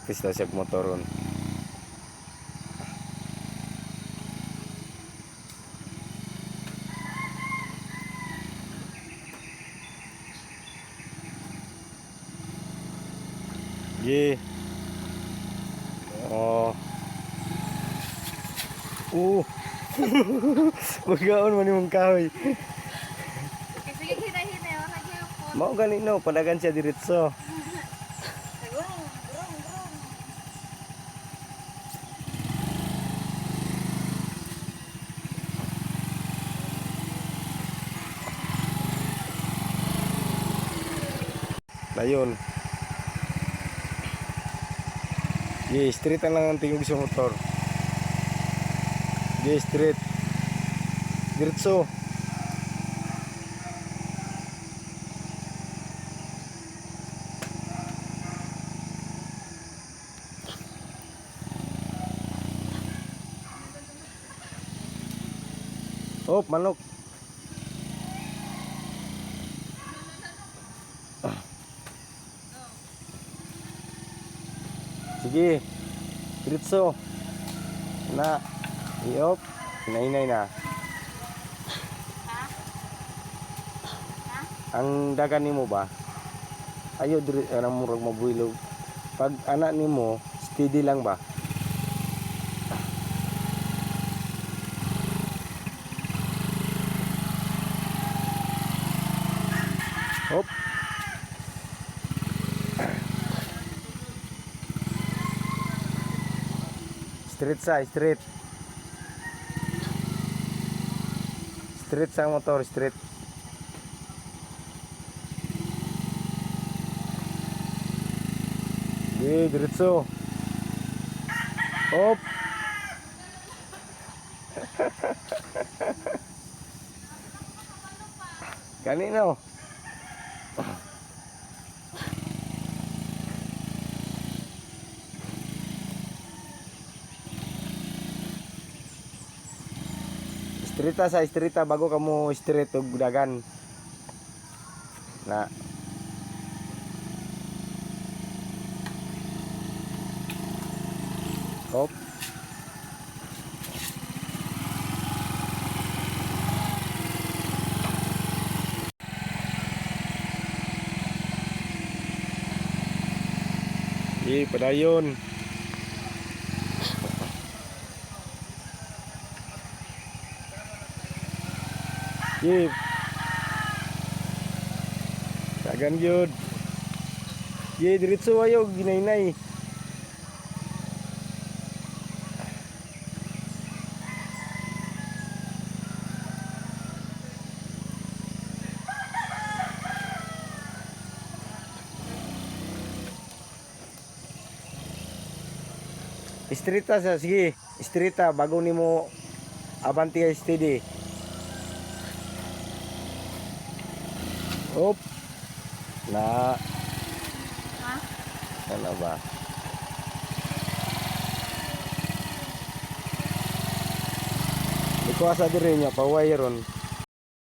practice na siya motoron. Ye. Oh. Magaon man imong kahoy. Sige, hina-hina. Naghihapon. Mao ganino, padagan siya diretso. Gurong, gurong, gurong. Dayon. Ye, straight lang ang tingog sa motor. Ye, straight. Diretso. Oh, manok. Sige. Diretso. Na. Iop. Hinay-hinay na. Ang dagan nimo ba? Ayo diri anang murag mabuilog. Pag anak nimo, steady lang ba? Hop. Straight sa, straight. Straight sa motor, straight. Di, diretso. Hop. Kanino? Straighta sa straighta bago kamo straight og dagan. Na. Hop. Padayon. Ye. Dagan gyud. Ye, diretso ayo ginay-nay. Straighta sa, sige, straighta bago nimo abanti steady. Hop. Na. Ha? Ano ba? Ikaw sa diri niya pa wire ron.